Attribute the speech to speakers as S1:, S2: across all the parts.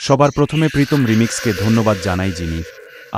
S1: সবার প্রথমে প্রীতম রিমিক্সকে ধন্যবাদ জানাই, যিনি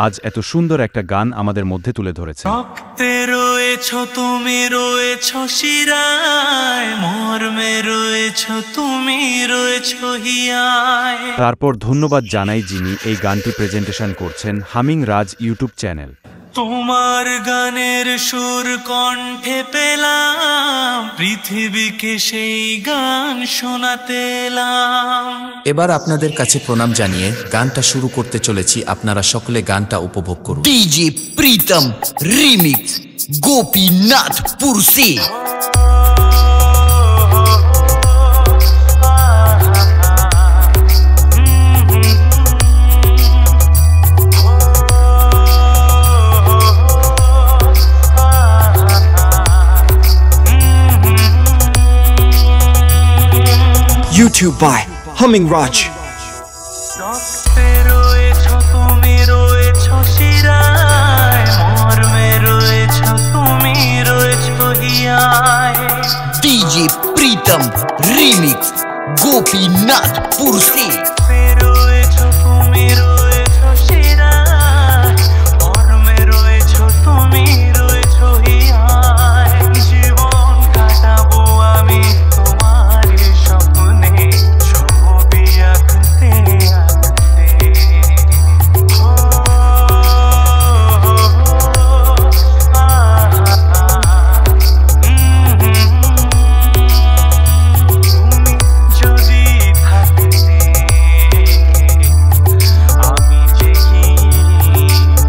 S1: আজ এত সুন্দর একটা গান আমাদের মধ্যে তুলে ধরেছেন।
S2: রক্তে রয়েছো তুমি, রয়েছো শিরায়, মর্মে রয়েছো তুমি, রয়েছো হিয়ায়।
S1: তারপর ধন্যবাদ জানাই যিনি এই গানটি প্রেজেন্টেশন করছেন, হামিং রাজ ইউটিউব চ্যানেল।
S2: তোমার গানের সুর কণ্ঠে পেলাম, পৃথিবীকে সেই গান শোনাতে এলাম।
S3: এবার আপনাদের কাছে প্রণাম জানিয়ে গানটা শুরু করতে চলেছি। আপনারা সকলে গানটা উপভোগ করুন। ডিজে প্রীতম রিমিক্স, গোপীনাথপুর সে।
S4: YouTube by Humming Raj.
S2: রক্তে রয়েছো তুমি, রয়েছো শিরায়, মর্মে রয়েছো তুমি, রয়েছো হিয়ায়।
S3: ডিজে প্রীতম রিমিক্স, গোপীনাথপুর সে।
S2: রয়েছো তুমি, রয়েছো শিরায়, মর্মে রয়েছো তুমি, রয়েছো হিয়ায়। জীবন কাটাবো আমি তোমার স্বপ্নে, ছবি আঁকতে আঁকতে। তুমি যদি থাকতে, আমি যে কি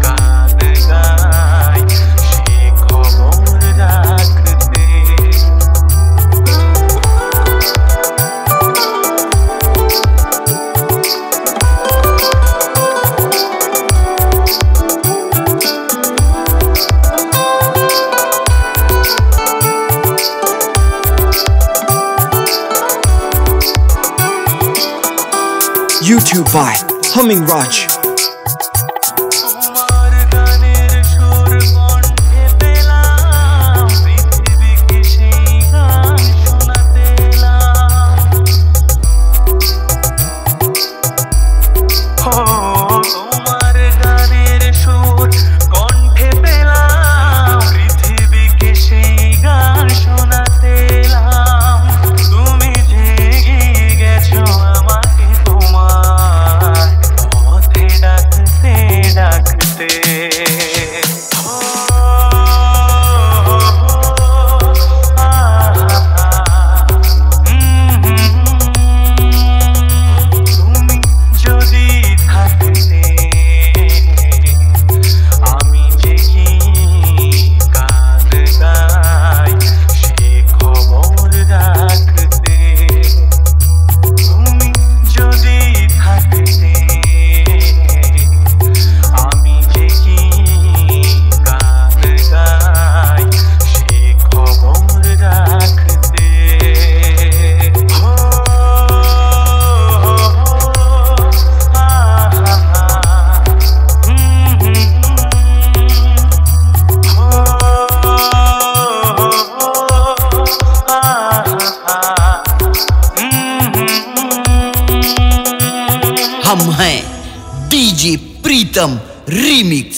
S2: গান গাই সে খবর রাখতে।
S4: YouTube by Humming Raj.
S2: তোমার গানের সুর কণ্ঠে পেলাম, পৃথিবীকে সেই গান শোনাতে এলাম। তোমার গানের সুর কণ্ঠে পেলাম, পৃথিবীকে সেই গান শোনাতে এলাম। তুমি জেগে গেছো আমাকে তোমার পথে ডাকতে ডাকতে। তুমি যদি থাকতে, আমি যে কি গান গাই সে খবর রাখতে। তুমি যদি থাকতে, আমি যে কি গান গাই সে খবর রাখতে।
S3: हम हैं डीजे प्रीतम रीमिक्स।